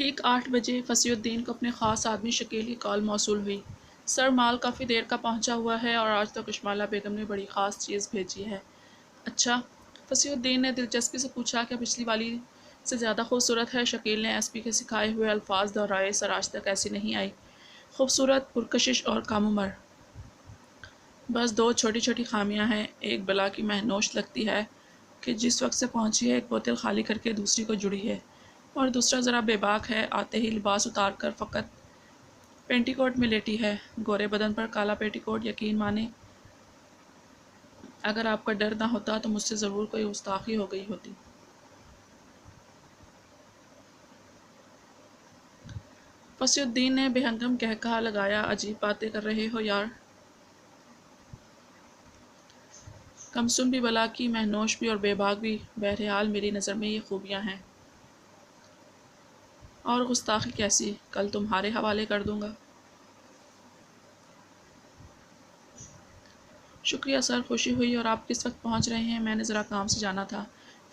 ٹھیک 8 بجے فصیح الدین کو اپنے خاص آدمی شکیل کی کال موصول ہوئی۔ سر، مال کافی دیر کا پہنچا ہوا ہے اور آج تو کشمالہ بیگم نے بڑی خاص چیز بھیجی ہے۔ اچھا؟ فصیح الدین نے دلچسپی سے پوچھا، کیا پچھلی والی سے زیادہ خوبصورت ہے؟ شکیل نے ایس پی کے سکھائے ہوئے الفاظ دہرائے، سر آج تک ایسی نہیں آئی۔ خوبصورت، پرکشش اور کم عمر۔ بس 2 چھوٹی چھوٹی خامیاں ہیں۔ ایک بلا کی مہنوش لگتی ہے کہ جس وقت سے پہنچی ہے ایک بوتل خالی کر کے دوسری کو جڑی ہے، اور دوسرا ذرا بے باک ہے، آتے ہی لباس اتار کر فقط پینٹی کوٹ میں لیٹی ہے، گورے بدن پر کالا پیٹی کوٹ۔ یقین مانیں اگر آپ کا ڈر نہ ہوتا تو مجھ سے ضرور کوئی گستاخی ہو گئی ہوتی۔ فصیح الدین نے بے ہنگم قہقہہ لگایا، عجیب باتیں کر رہے ہو یار۔ کمسن بھی، بلا کی مہنوش بھی اور بے باک بھی، بہرحال میری نظر میں یہ خوبیاں ہیں۔ اور گستاخی کیسی؟ کل تمہارے حوالے کر دوں گا۔ شکریہ سر، خوشی ہوئی۔ اور آپ کس وقت پہنچ رہے ہیں؟ میں نے ذرا کام سے جانا تھا۔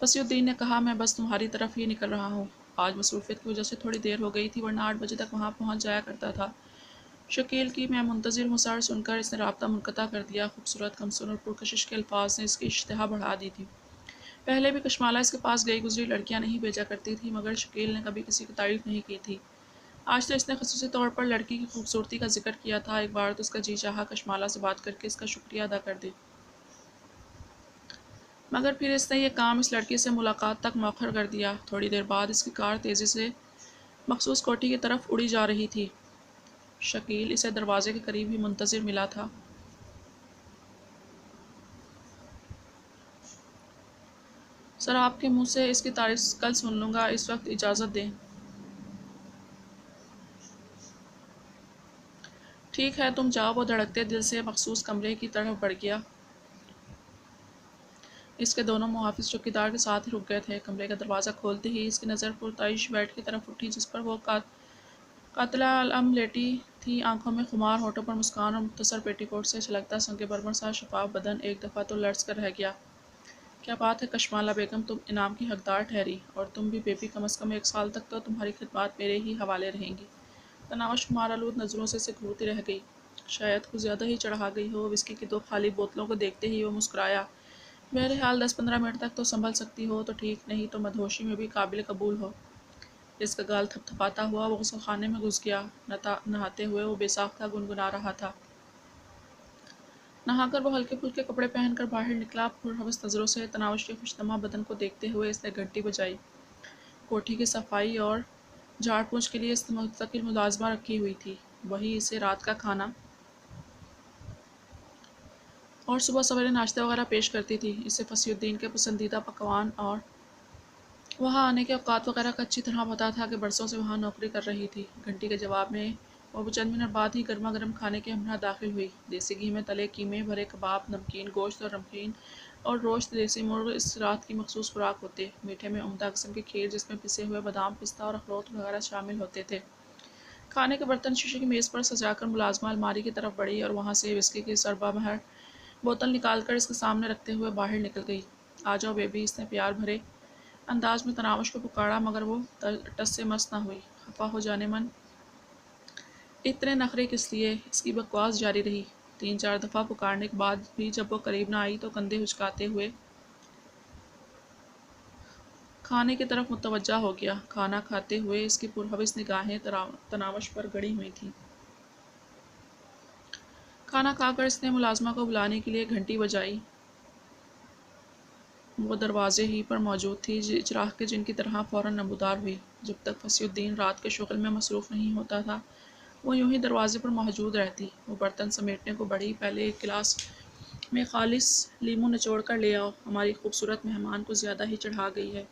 فصیح الدین نے کہا، میں بس تمہاری طرف ہی نکل رہا ہوں۔ آج مصروفیت کی وجہ سے تھوڑی دیر ہو گئی تھی، ورنہ 8 بجے تک وہاں پہنچ جایا کرتا تھا۔ شکیل کی میں منتظر ہوں سر سن کر اس نے رابطہ منقطع کر دیا۔ خوبصورت، کمسن اور پرکشش کے الفاظ نے اس کی اشتہا بڑھا دی تھی۔ پہلے بھی کشمالہ اس کے پاس گئی گزری لڑکیاں نہیں بھیجا کرتی تھی، مگر شکیل نے کبھی کسی کی تعریف نہیں کی تھی۔ آج تو اس نے خصوصی طور پر لڑکی کی خوبصورتی کا ذکر کیا تھا۔ ایک بار تو اس کا جی چاہا کشمالہ سے بات کر کے اس کا شکریہ ادا کر دے، مگر پھر اس نے یہ کام اس لڑکی سے ملاقات تک مؤخر کر دیا۔ تھوڑی دیر بعد اس کی کار تیزی سے مخصوص کوٹھی کی طرف اڑی جا رہی تھی۔ شکیل اسے دروازے کے قریب ہی منتظر ملا تھا۔ سر، آپ کے منہ سے اس کی تعریف کل سن لوں گا، اس وقت اجازت دیں۔ ٹھیک ہے تم جاؤ۔ وہ دھڑکتے دل سے مخصوص کمرے کی طرف بڑھ گیا۔ اس کے دونوں محافظ چوکیدار کے ساتھ ہی رک گئے تھے۔ کمرے کا دروازہ کھولتے ہی اس کی نظر پرتعیش بیڈ کی طرف اٹھی جس پر وہ قاتلہ علم لیٹی تھی، آنکھوں میں خمار، ہونٹوں پر مسکان، اور مختصر پیٹی کوٹ سے چھلکتا سنگ مرمر سا شفاف بدن ایک دفعہ تو لرز کر رہ گیا۔ کیا بات ہے کشمالہ بیگم، تم انعام کی حقدار ٹھہری، اور تم بھی بیبی، کم از کم 1 سال تک تو تمہاری خدمات میرے ہی حوالے رہیں گی۔ تناوش خمارآلود نظروں سے اسے گھورتی رہ گئی۔ شاید کچھ زیادہ ہی چڑھا گئی ہو۔ وسکی کی 2 خالی بوتلوں کو دیکھتے ہی وہ مسکرایا۔ بہرحال 10-15 منٹ تک تو سنبھل سکتی ہو تو ٹھیک، نہیں تو مدہوشی میں بھی قابل قبول ہو۔ اس کا گال تھپ تھپاتا ہوا وہ غسل خانے میں گھس گیا۔ نہاتے ہوئے وہ بے ساختہ گنگنا رہا تھا۔ نہا کر وہ ہلکے پھلکے کپڑے پہن کر باہر نکلا۔ پرہوس نظروں سے تناوش کے خوشنما بدن کو دیکھتے ہوئے اس نے گھنٹی بجائی۔ کوٹھی کی صفائی اور جھاڑ پونچھ کے لیے اس نے مستقل ملازمہ رکھی ہوئی تھی، وہی اسے رات کا کھانا اور صبح سویرے ناشتہ وغیرہ پیش کرتی تھی۔ اسے فصیح الدین کے پسندیدہ پکوان اور وہاں آنے کے اوقات وغیرہ کا اچھی طرح پتہ تھا کہ برسوں سے وہاں نوکری کر رہی تھی۔ گھنٹی کے جواب میں وہ چند منٹ بعد ہی گرما گرم کھانے کے ہمراہ داخل ہوئی۔ دیسی گھی میں تلے قیمے بھرے کباب، نمکین گوشت اور نمکین اور روسٹ دیسی مرغ اس رات کی مخصوص خوراک ہوتے۔ میٹھے میں عمدہ قسم کی کھیر جس میں پسے ہوئے بادام، پستہ اور اخروٹ وغیرہ شامل ہوتے تھے۔ کھانے کے برتن شیشے کی میز پر سجا کر ملازمہ الماری کی طرف بڑھی اور وہاں سے وسکی کی سربا مہر بوتل نکال کر اس کے سامنے رکھتے ہوئے باہر نکل گئی۔ آ جاؤ بیبی، اس نے پیار بھرے انداز میں تناوش کو پکارا، مگر وہ ٹس سے مس نہ ہوئی۔ خفا ہو جانے من، اتنے نخرے کس لیے؟ اس کی بکواس جاری رہی۔ 3-4 دفعہ پکارنے کے بعد بھی جب وہ قریب نہ آئی تو کندھے اچکاتے ہوئے کھانے کی طرف متوجہ ہو گیا۔ کھانا کھاتے ہوئے اس کی پرہوس نگاہیں تناوش پر گڑی ہوئی تھیں۔ کھانا کھا کر اس نے ملازمہ کو بلانے کے لیے گھنٹی بجائی۔ وہ دروازے ہی پر موجود تھی، چراغ کے جن کی طرح فوراً نمودار ہوئی۔ جب تک فصیح الدین رات کے شغل میں مصروف نہیں ہوتا تھا وہ یوں ہی دروازے پر موجود رہتی۔ وہ برتن سمیٹنے کو بڑھی، پہلے ایک گلاس میں خالص لیموں نچوڑ کر لے آؤ، ہماری خوبصورت مہمان کو زیادہ ہی چڑھا گئی ہے۔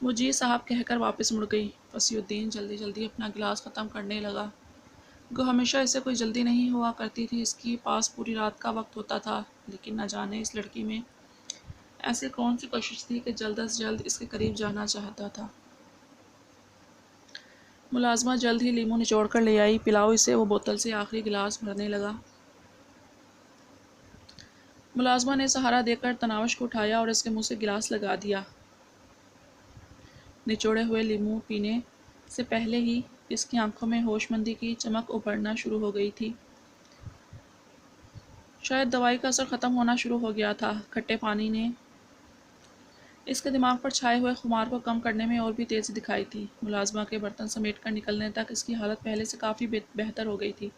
وہ جی صاحب کہہ کر واپس مڑ گئی۔ فصیح الدین جلدی جلدی اپنا گلاس ختم کرنے لگا۔ گو ہمیشہ اسے کوئی جلدی نہیں ہوا کرتی تھی، اس کے پاس پوری رات کا وقت ہوتا تھا، لیکن نہ جانے اس لڑکی میں ایسی کون سی کوشش تھی کہ جلد از جلد اس کے قریب جانا چاہتا تھا۔ ملازمہ جلد ہی لیموں نچوڑ کر لے آئی۔ پلاؤ اسے، وہ بوتل سے آخری گلاس بھرنے لگا۔ ملازمہ نے سہارا دے کر تناوش کو اٹھایا اور اس کے منہ سے گلاس لگا دیا۔ نچوڑے ہوئے لیموں پینے سے پہلے ہی اس کی آنکھوں میں ہوش مندی کی چمک ابھرنا شروع ہو گئی تھی۔ شاید دوائی کا اثر ختم ہونا شروع ہو گیا تھا۔ کھٹے پانی نے اس کے دماغ پر چھائے ہوئے خمار کو کم کرنے میں اور بھی تیزی دکھائی تھی۔ ملازمہ کے برتن سمیٹ کر نکلنے تک اس کی حالت پہلے سے کافی بہتر ہو گئی تھی۔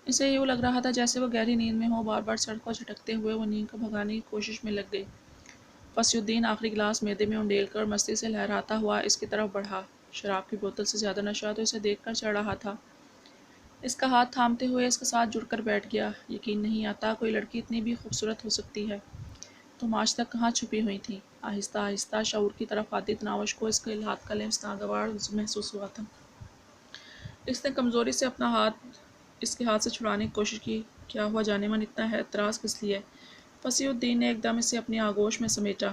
اسے یوں لگ رہا تھا جیسے وہ گہری نیند میں ہو۔ بار بار سر کو جھٹکتے ہوئے وہ نیند کو بھگانے کی کوشش میں لگ گئی۔ فصیح الدین آخری گلاس معدے میں انڈیل کر مستی سے لہراتا ہوا اس کی طرف بڑھا۔ شراب کی بوتل سے زیادہ نشہ تو اسے دیکھ کر چڑھ رہا تھا۔ اس کا ہاتھ تھامتے ہوئے اس کے ساتھ جڑ کر بیٹھ گیا۔ یقین نہیں آتا کوئی لڑکی اتنی بھی خوبصورت ہو سکتی ہے۔ تم آج تک کہاں چھپی ہوئی تھی؟ آہستہ آہستہ شعور کی طرف آتی تناوش کو اس کے ہاتھ کا لمس ناگوار محسوس ہوا تھا۔ اس نے کمزوری سے اپنا ہاتھ اس کے ہاتھ سے چھڑانے کی کوشش کی۔ کیا ہوا جانے من، اتنا اعتراض کس لیے؟ فصیح الدین نے ایک دم اسے اپنی آغوش میں سمیٹا۔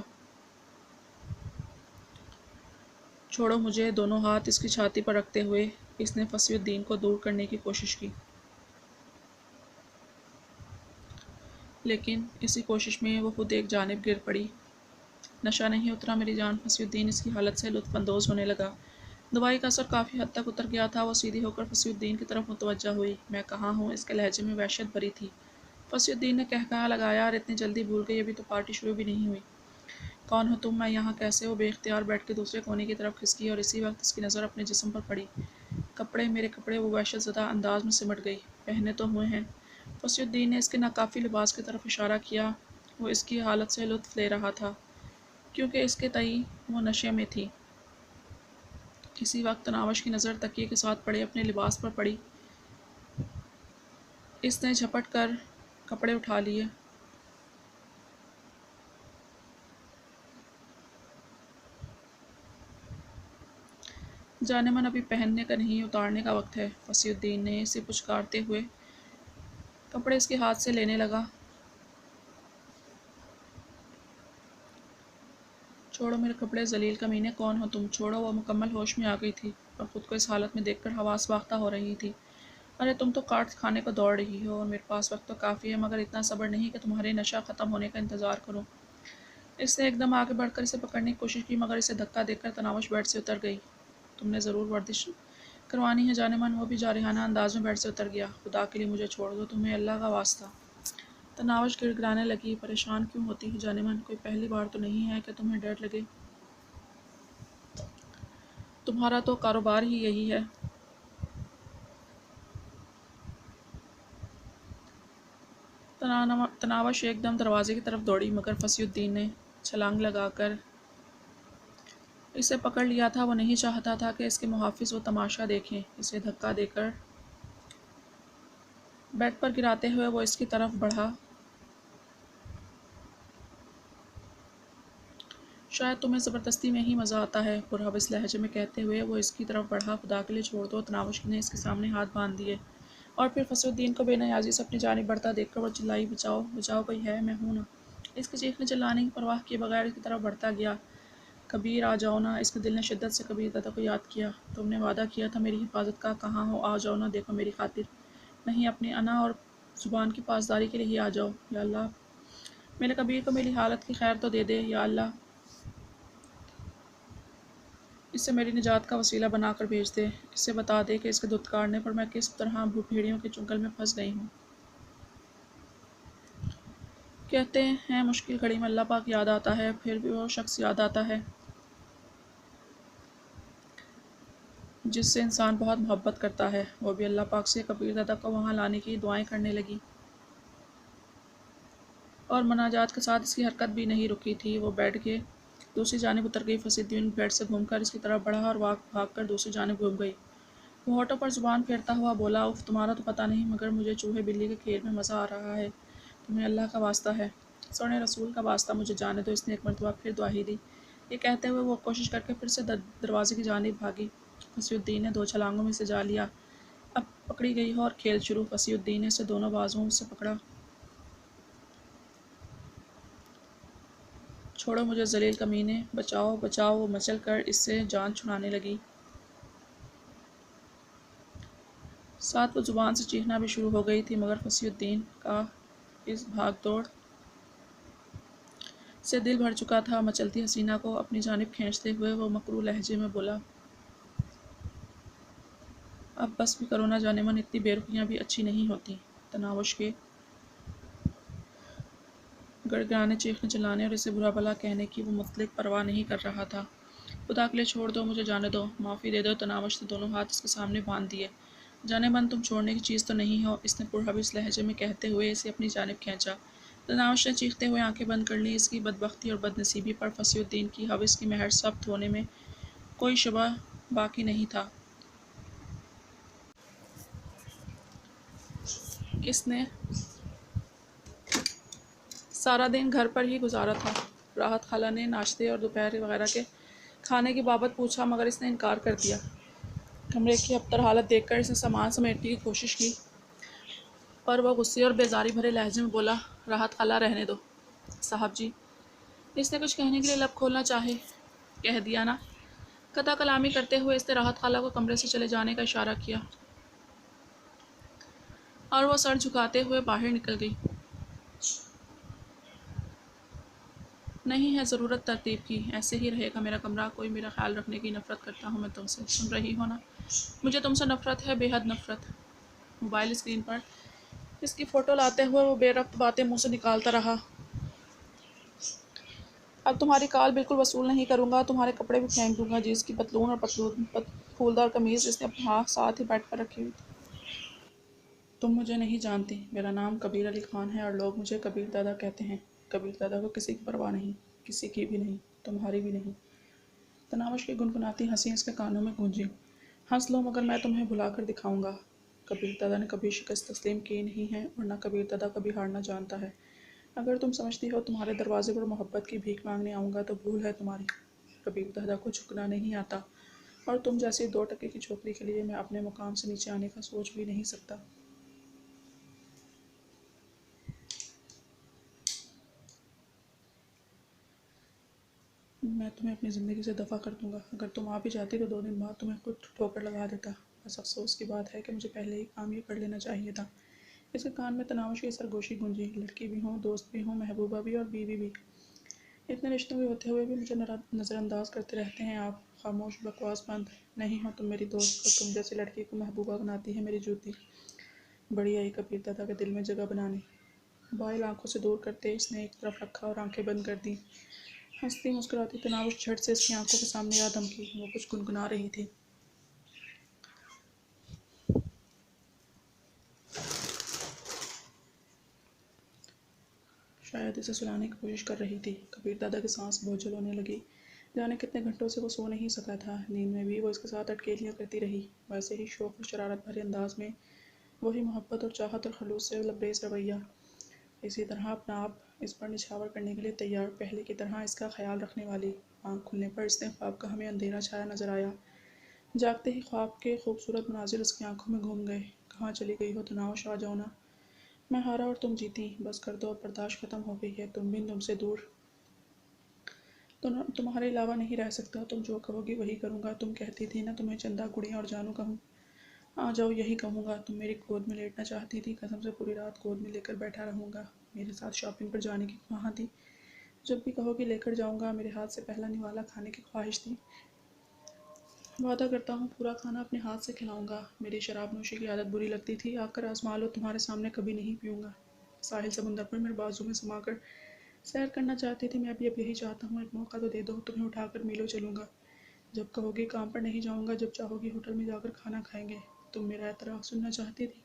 چھوڑو مجھے۔ دونوں ہاتھ اس کی چھاتی پر رکھتے ہوئے اس نے فصیح الدین کو دور کرنے کی کوشش کی، لیکن اسی کوشش میں وہ خود ایک جانب گر پڑی۔ نشہ نہیں اترا میری جان۔ فصیح الدین اس کی حالت سے لطف اندوز ہونے لگا۔ دوائی کا اثر کافی حد تک اتر گیا تھا۔ وہ سیدھی ہو کر فصیح الدین کی طرف متوجہ ہوئی۔ میں کہاں ہوں؟ اس کے لہجے میں وحشت بھری تھی۔ فصیح الدین نے قہقہہ لگایا، اور اتنی جلدی بھول گئی؟ ابھی تو پارٹی شروع بھی نہیں ہوئی۔ کون ہو تم؟ میں یہاں کیسے؟ وہ بے اختیار بیٹھ کے دوسرے کونے کی طرف کھسکی، اور اسی وقت اس کی نظر اپنے جسم پر پڑی۔ کپڑے، میرے کپڑے! وہ وحشت زدہ انداز میں سمٹ گئی۔ پہنے تو ہوئے ہیں۔ فصیح الدین نے اس کے ناکافی لباس کی طرف اشارہ کیا۔ وہ اس کی حالت سے لطف لے رہا تھا، کیونکہ اس کے تئیں وہ نشے میں تھی۔ اسی وقت تناوش کی نظر تکیے کے ساتھ پڑے اپنے لباس پر پڑی۔ اس نے جھپٹ کر کپڑے اٹھا لیے۔ جانے من، ابھی پہننے کا نہیں، اتارنے کا وقت ہے۔ فصیح الدین نے اسے پچکارتے ہوئے کپڑے اس کے ہاتھ سے لینے لگا۔ چھوڑو میرے کپڑے، ذلیل کمینے! کون ہو تم؟ چھوڑو! وہ مکمل ہوش میں آ گئی تھی، اور خود کو اس حالت میں دیکھ کر حواس باختہ ہو رہی تھی۔ ارے تم تو کاٹ کھانے کو دوڑ رہی ہو، اور میرے پاس وقت تو کافی ہے، مگر اتنا صبر نہیں کہ تمہارے نشہ ختم ہونے کا انتظار کروں۔ اس نے ایک دم آگے بڑھ کر اسے پکڑنے کی کوشش کی، مگر اسے دھکا دے کر تناوش بیڈ سے اتر گئی۔ تم نے ضرور ورزش کروانی ہے جانے من۔ وہ بھی جارحانہ انداز میں بیڈ سے اتر گیا۔ خدا کے لیے مجھے چھوڑ دو، تمہیں اللہ کا واسطہ! تناوش گڑ گڑانے لگی۔ پریشان کیوں ہوتی ہے جانے من؟ کوئی پہلی بار تو نہیں ہے کہ تمہیں ڈر لگے؟ تمہارا تو کاروبار ہی یہی ہے۔ تناوش ایک دم دروازے کی طرف دوڑی، مگر فصیح الدین نے چھلانگ لگا کر اسے پکڑ لیا تھا۔ وہ نہیں چاہتا تھا کہ اس کے محافظ وہ تماشا دیکھیں۔ اسے دھکا دے کر بیڈ پر گراتے ہوئے وہ اس کی طرف بڑھا۔ شاید تمہیں زبردستی میں ہی مزہ آتا ہے، پرہوس لہجے میں کہتے ہوئے وہ اس کی طرف بڑھا۔ خدا کے لیے چھوڑ دو! تناوش نے اس کے سامنے ہاتھ باندھ دیے، اور پھر فصیح الدین کو بے نیازی سے اپنی جانب بڑھتا دیکھ کر وہ چلائی، بچاؤ! بچاؤ! کوئی ہے؟ میں ہوں نا! اس کے چیخنے چلانے کی پرواہ کیے بغیر اس کی طرف بڑھتا گیا۔ کبیر آ جاؤ نا! اس کے دل نے شدت سے کبیر دادا کو یاد کیا۔ تم نے وعدہ کیا تھا میری حفاظت کا، کہاں ہو؟ آ جاؤ نا! دیکھو میری خاطر نہیں، اپنی انا اور زبان کی پاسداری کے لیے ہی آ جاؤ۔ یا اللہ، میرے کبیر کو میری حالت کی خیر تو دے دے۔ یا اللہ، اسے میری نجات کا وسیلہ بنا کر بھیج دے۔ اسے بتا دے کہ اس کے دھتکارنے پر میں کس طرح بھیڑیوں کے چنگل میں پھنس گئی ہوں۔ کہتے ہیں مشکل گھڑی میں اللہ پاک یاد آتا ہے، پھر بھی وہ شخص یاد آتا ہے جس سے انسان بہت محبت کرتا ہے۔ وہ بھی اللہ پاک سے کبیر دادا کو وہاں لانے کی دعائیں کرنے لگی، اور مناجات کے ساتھ اس کی حرکت بھی نہیں رکی تھی۔ وہ بیڈ کے دوسری جانب اتر گئی۔ فصیح الدین بیڈ سے گھوم کر اس کی طرف بڑھا، اور بھاگ کر دوسری جانب گھوم گئی۔ وہ ہونٹوں پر زبان پھیرتا ہوا بولا، اف، تمہارا تو پتہ نہیں، مگر مجھے چوہے بلی کے کھیل میں مزہ آ رہا ہے۔ تمہیں اللہ کا واسطہ ہے، سونے رسول کا واسطہ، مجھے جانے دو۔ اس نے ایک مرتبہ پھر دہائی دی۔ یہ کہتے ہوئے وہ کوشش کر کے پھر سے دروازے کی جانب بھاگی۔ فصیح الدین نے 2 چھلانگوں میں اسے جا لیا۔ اب پکڑی گئی ہو اور کھیل شروع۔ فصیح الدین نے اسے دونوں بازوؤں سے پکڑا۔ چھوڑو مجھے ذلیل کمینے! بچاؤ! بچاؤ! وہ مچل کر اس سے جان چھڑانے لگی۔ ساتھ وہ زبان سے چیخنا بھی شروع ہو گئی تھی، مگر فصیح الدین کا اس بھاگ دوڑ سے دل بھر چکا تھا۔ مچلتی حسینہ کو اپنی جانب کھینچتے ہوئے وہ مکروہ لہجے میں بولا، اب بس بھی کرو، نہ جانے من اتنی بیرخیاں بھی اچھی نہیں ہوتی۔ تناوش کے گڑگڑانے، چیخنے چلانے اور اسے برا بھلا کہنے کی وہ مطلق پرواہ نہیں کر رہا تھا۔ خدا کے لیے چھوڑ دو، مجھے جانے دو، معافی دے دو۔ تناوش نے دونوں ہاتھ اس کے سامنے باندھ دیے۔ جانے من، تم چھوڑنے کی چیز تو نہیں ہو، اس نے پرحبس لہجے میں کہتے ہوئے اسے اپنی جانب کھینچا۔ تناوش نے چیختے ہوئے آنکھیں بند کر لیں۔ اس کی بدبختی اور بد نصیبی پر فصیح الدین کی ہوس کی مہر ثبت ہونے میں کوئی شبہ باقی نہیں تھا۔ اس نے سارا دن گھر پر ہی گزارا تھا۔ راحت خالہ نے ناشتے اور دوپہر وغیرہ کے کھانے کی بابت پوچھا، مگر اس نے انکار کر دیا۔ کمرے کی ابتر حالت دیکھ کر اس نے سامان سمیٹنے کی کوشش کی، پر وہ غصے اور بیزاری بھرے لہجے میں بولا، راحت خالہ، رہنے دو۔ صاحب جی۔ اس نے کچھ کہنے کے لیے لب کھولنا چاہے، کہہ دیا نا۔ قطع کلامی کرتے ہوئے اس نے راحت خالہ کو کمرے سے چلے جانے کا اشارہ کیا اور وہ سر جھکاتے ہوئے باہر نکل گئی۔ نہیں ہے ضرورت ترتیب کی، ایسے ہی رہے گا میرا کمرہ۔ کوئی میرا خیال رکھنے کی نفرت کرتا ہوں میں تم سے، سن رہی ہو نا؟ مجھے تم سے نفرت ہے، بے حد نفرت۔ موبائل اسکرین پر اس کی فوٹو لاتے ہوئے وہ بے ربط باتیں منہ سے نکالتا رہا۔ اب تمہاری کال بالکل وصول نہیں کروں گا، تمہارے کپڑے بھی پھینک دوں گا۔ جینس کی پتلون اور پھولدار قمیض اس نے اپنے ہاتھ ساتھ ہی بیڈ پر رکھی ہوئی تھی۔ تم مجھے نہیں جانتی، میرا نام کبیر علی خان ہے اور لوگ مجھے کبیر دادا کہتے ہیں۔ کبیر دادا کو کسی کی پرواہ نہیں، کسی کی بھی نہیں، تمہاری بھی نہیں۔ تناوش کی گنگناتی ہنسی اس کے کانوں میں گونجی۔ ہنس لو، مگر میں تمہیں بھلا کر دکھاؤں گا۔ کبیر دادا نے کبھی شکست تسلیم کی نہیں ہے اور نہ کبیر دادا کبھی ہارنا جانتا ہے۔ اگر تم سمجھتی ہو تمہارے دروازے پر محبت کی بھیک مانگنے آؤں گا تو بھول ہے تمہاری۔ کبیر دادا کو جھکنا نہیں آتا اور تم جیسی 2 ٹکے کی چھوکری کے لیے میں اپنے مقام سے نیچے آنے کا سوچ بھی نہیں سکتا۔ میں تمہیں اپنی زندگی سے دفع کر دوں گا۔ اگر تم آ بھی جاتی تو 2 دن بعد تمہیں خود ٹھوکر لگا دیتا۔ بس افسوس کی بات ہے کہ مجھے پہلے ہی کام یہ کر لینا چاہیے تھا۔ اس کے کان میں تناوش کی سرگوشی گونجی۔ لڑکی بھی ہوں، دوست بھی ہوں، محبوبہ بھی اور بیوی بھی۔ اتنے رشتوں کے ہوتے ہوئے بھی مجھے نظر انداز کرتے رہتے ہیں آپ۔ خاموش، بکواس بند۔ نہیں ہو تم میری دوست اور تم جیسی لڑکی کو محبوبہ بناتی ہے میری جوتی۔ بڑی آئی کبیر دادا کے دل میں جگہ بنانے۔ موبائل آنکھوں سے دور کرتے اس نے ایک طرف رکھا اور آنکھیں بند کر دیں۔ ہنستی مسکراتی تناوش جھٹ سے اس کی آنکھوں کے سامنے آ دھمکی۔ وہ کچھ گنگنا رہی تھی۔ شاید اسے سلانے کی کوشش کر رہی تھی۔ کبیر دادا کی سانس بوجھل ہونے لگی۔ جانے کتنے گھنٹوں سے وہ سو نہیں سکا تھا۔ نیند میں بھی وہ اس کے ساتھ اٹکیلیاں کرتی رہی، ویسے ہی شوق اور شرارت بھرے انداز میں، وہی محبت اور چاہت اور خلوص سے لبریز رویہ، اسی طرح اپنا آپ اس پر نچھاور کرنے کے لیے تیار، پہلے کی طرح اس کا خیال رکھنے والی۔ آنکھ کھلنے پر اس نے خواب کا ہمیں اندھیرا چھایا نظر آیا۔ جاگتے ہی خواب کے خوبصورت مناظر اس کی آنکھوں میں گھوم گئے۔ کہاں چلی گئی ہو تناوش، آ جاؤ نا۔ میں ہارا اور تم جیتی، بس کر دو، اب برداشت ختم ہو گئی ہے، تم بھی تم سے دور تمہارے علاوہ نہیں رہ سکتا۔ تم جو کہو گی وہی کروں گا۔ تم کہتی تھی نا تمہیں چندہ گڑیاں اور جانو کہوں، آ جاؤ، یہی کہوں گا۔ تم میری گود میں لیٹنا چاہتی تھی، قسم سے پوری رات گود میں لے کر بیٹھا رہوں گا۔ میرے ساتھ شاپنگ پر جانے کی خواہاں تھی، جب بھی کہو گی لے کر جاؤں گا۔ میرے ہاتھ سے پہلا نوالا کھانے کی خواہش تھی، وعدہ کرتا ہوں پورا کھانا اپنے ہاتھ سے کھلاؤں گا۔ میری شراب نوشی کی عادت بری لگتی تھی، آ کر آزما لو، تمہارے سامنے کبھی نہیں پیوں گا۔ ساحل سمندر پر میرے بازو میں سما کر سیر کرنا چاہتی تھی، میں بھی اب یہی چاہتا ہوں، ایک موقع تو دے دو، تمہیں اٹھا کر میلوں چلوں گا۔ جب کہو گی کام پر نہیں جاؤں گا، جب چاہو گی ہوٹل میں جا کر کھانا کھائیں گے۔ تم میرا اعتراف سننا چاہتی تھی؟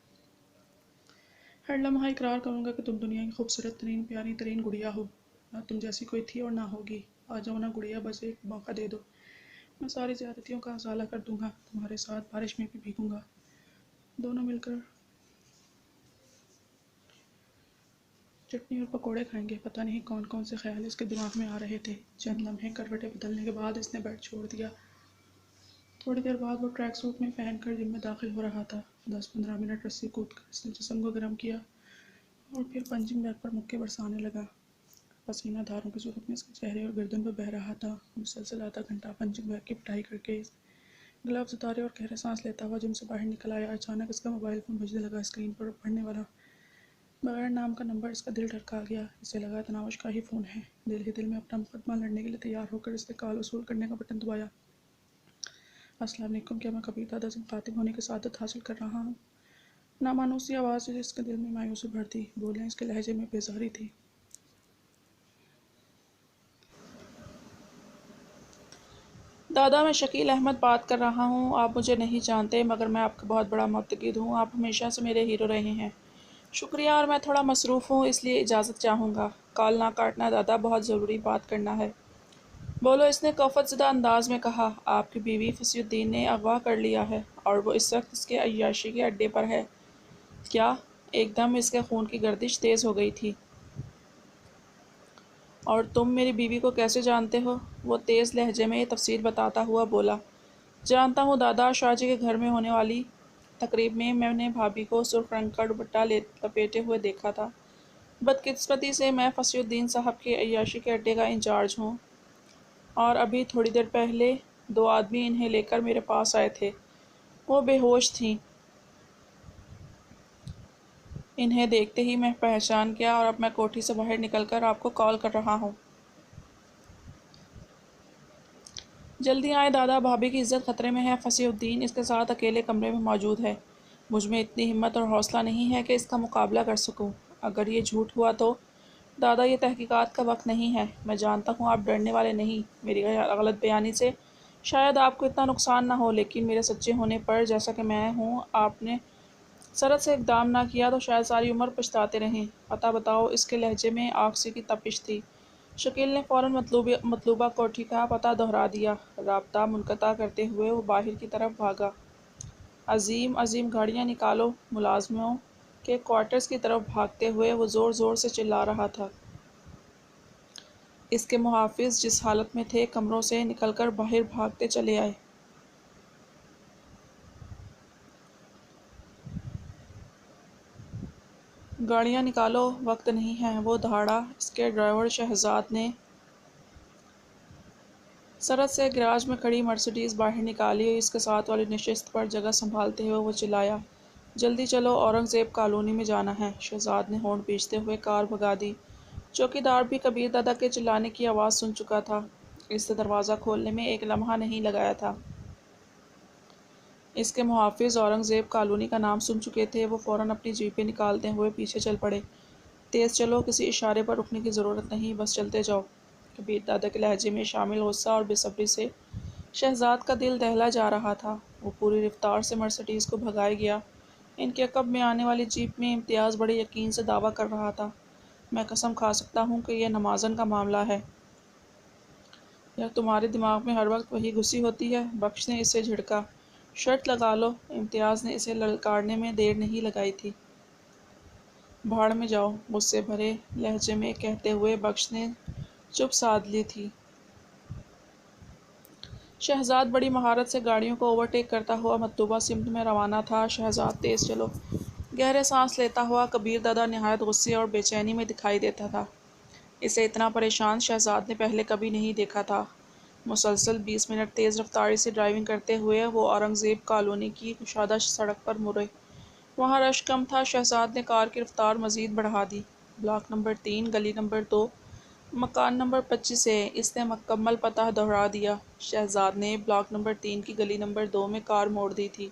ہر لمحہ اقرار کروں گا کہ تم دنیا کی خوبصورت ترین پیاری ترین گڑیا ہو، نہ تم جیسی کوئی تھی اور نہ ہوگی۔ آ جاؤ نا گڑیا، بس ایک موقع دے دو، میں ساری زیادتیوں کا ازالہ کر دوں گا، تمہارے ساتھ بارش میں بھی بھیگوں گا، دونوں مل کر چٹنی اور پکوڑے کھائیں گے۔ پتہ نہیں کون کون سے خیال اس کے دماغ میں آ رہے تھے۔ چند لمحے کروٹیں بدلنے کے بعد اس نے بیڈ چھوڑ دیا۔ تھوڑی دیر بعد وہ ٹریک سوٹ میں پہن کر جم میں داخل ہو رہا تھا۔ 10-15 منٹ رسی کود کر اس نے جسم کو گرم کیا اور پھر پنجنگ بیگ پر مکے برسانے لگا۔ پسینہ دھاروں کی صورت میں اس کے چہرے اور گردن پر بہہ رہا تھا۔ مسلسل آدھا گھنٹہ پنجنگ بیگ کی پٹائی کر کے گلوز اتارے اور گہرے سانس لیتا ہوا جم سے باہر نکل آیا۔ اچانک اس کا موبائل فون بجنے لگا۔ اسکرین پر پڑھنے والا بغیر نام کا نمبر اس کا دل دھڑکا گیا۔ اسے لگا تناوش کا ہی فون ہے۔ دل ہی دل میں اپنا مقدمہ لڑنے کے لیے تیار ہو کر اس نے کال وصول کرنے کا بٹن دبایا۔ السلام علیکم، کیا میں کبیر دادا سے مخاطب ہونے کی سعادت حاصل کر رہا ہوں؟ نامانوسی آواز سے جس کے دل میں مایوسی بھر تھی، بولیں اس کے لہجے میں بیزاری تھی۔ دادا، میں شکیل احمد بات کر رہا ہوں۔ آپ مجھے نہیں جانتے، مگر میں آپ کا بہت بڑا معتقد ہوں۔ آپ ہمیشہ سے میرے ہیرو رہے ہیں۔ شکریہ، اور میں تھوڑا مصروف ہوں، اس لیے اجازت چاہوں گا۔ کال نہ کاٹنا دادا، بہت ضروری بات کرنا ہے۔ بولو، اس نے کفت زدہ انداز میں کہا۔ آپ کی بیوی فصیح الدین نے اغوا کر لیا ہے، اور وہ اس وقت اس کے عیاشی کے اڈے پر ہے۔ کیا؟ ایک دم اس کے خون کی گردش تیز ہو گئی تھی۔ اور تم میری بیوی کو کیسے جانتے ہو؟ وہ تیز لہجے میں یہ تفصیل بتاتا ہوا بولا۔ جانتا ہوں دادا، شاہ جی کے گھر میں ہونے والی تقریب میں نے بھابھی کو سرخ رنگ کا دوپٹہ لپیٹے ہوئے دیکھا تھا۔ بدقسمتی سے میں فصیح الدین صاحب کے عیاشی کے اڈے کا انچارج ہوں، اور ابھی تھوڑی دیر پہلے 2 آدمی انہیں لے کر میرے پاس آئے تھے۔ وہ بے ہوش تھیں۔ انہیں دیکھتے ہی میں پہچان گیا، اور اب میں کوٹھی سے باہر نکل کر آپ کو کال کر رہا ہوں۔ جلدی آئیں دادا، بھابھی کی عزت خطرے میں ہے۔ فصیح الدین اس کے ساتھ اکیلے کمرے میں موجود ہے۔ مجھ میں اتنی ہمت اور حوصلہ نہیں ہے کہ اس کا مقابلہ کر سکوں۔ اگر یہ جھوٹ ہوا تو دادا، یہ تحقیقات کا وقت نہیں ہے۔ میں جانتا ہوں آپ ڈرنے والے نہیں۔ میری غلط بیانی سے شاید آپ کو اتنا نقصان نہ ہو، لیکن میرے سچے ہونے پر، جیسا کہ میں ہوں، آپ نے سرت سے اقدام نہ کیا تو شاید ساری عمر پچھتاتے رہیں۔ پتہ بتاؤ۔ اس کے لہجے میں آکسی کی تپش تھی۔ شکیل نے فوراً مطلوبہ کوٹھی کا پتہ دہرا دیا۔ رابطہ منقطع کرتے ہوئے وہ باہر کی طرف بھاگا۔ عظیم عظیم گاڑیاں نکالو۔ ملازموں کے کوارٹرز کی طرف بھاگتے ہوئے وہ زور زور سے چلا رہا تھا۔ اس کے محافظ جس حالت میں تھے، کمروں سے نکل کر باہر بھاگتے چلے آئے۔ گاڑیاں نکالو، وقت نہیں ہے، وہ دہاڑا۔ اس کے ڈرائیور شہزاد نے سرت سے گراج میں کھڑی مرسیڈیز باہر نکالی، اور اس کے ساتھ والی نشست پر جگہ سنبھالتے ہوئے وہ چلایا۔ جلدی چلو، اورنگ زیب کالونی میں جانا ہے۔ شہزاد نے ہارن پیٹتے ہوئے کار بھگا دی۔ چوکیدار بھی کبیر دادا کے چلانے کی آواز سن چکا تھا۔ اس نے دروازہ کھولنے میں ایک لمحہ نہیں لگایا تھا۔ اس کے محافظ اورنگ زیب کالونی کا نام سن چکے تھے۔ وہ فوراً اپنی جیپیں نکالتے ہوئے پیچھے چل پڑے۔ تیز چلو، کسی اشارے پر رکنے کی ضرورت نہیں، بس چلتے جاؤ۔ کبیر دادا کے لہجے میں شامل غصہ اور بے صبری سے شہزاد کا دل دہلا جا رہا تھا۔ وہ پوری رفتار سے مرسیڈیز کو بھگائے گیا۔ ان کے عقب میں آنے والی جیپ میں امتیاز بڑے یقین سے دعویٰ کر رہا تھا۔ میں قسم کھا سکتا ہوں کہ یہ نمازن کا معاملہ ہے۔ یا تمہارے دماغ میں ہر وقت وہی گھسی ہوتی ہے؟ بخش نے اسے جھڑکا۔ شرط لگا لو۔ امتیاز نے اسے للکارنے میں دیر نہیں لگائی تھی۔ بھاڑ میں جاؤ، غصے بھرے لہجے میں کہتے ہوئے بخش نے چپ سادھ لی تھی۔ شہزاد بڑی مہارت سے گاڑیوں کو اوورٹیک کرتا ہوا مطلوبہ سمت میں روانہ تھا۔ شہزاد، تیز چلو۔ گہرے سانس لیتا ہوا کبیر دادا نہایت غصے اور بے چینی میں دکھائی دیتا تھا۔ اسے اتنا پریشان شہزاد نے پہلے کبھی نہیں دیکھا تھا۔ مسلسل 20 منٹ تیز رفتاری سے ڈرائیونگ کرتے ہوئے وہ اورنگ زیب کالونی کی کشادہ سڑک پر مڑے۔ وہاں رش کم تھا۔ شہزاد نے کار کی رفتار مزید بڑھا دی۔ بلاک نمبر 3، گلی نمبر 2، مکان نمبر 25 ہے۔ اس نے مکمل پتہ دہرا دیا۔ شہزاد نے بلاک نمبر 3 کی گلی نمبر 2 میں کار موڑ دی تھی۔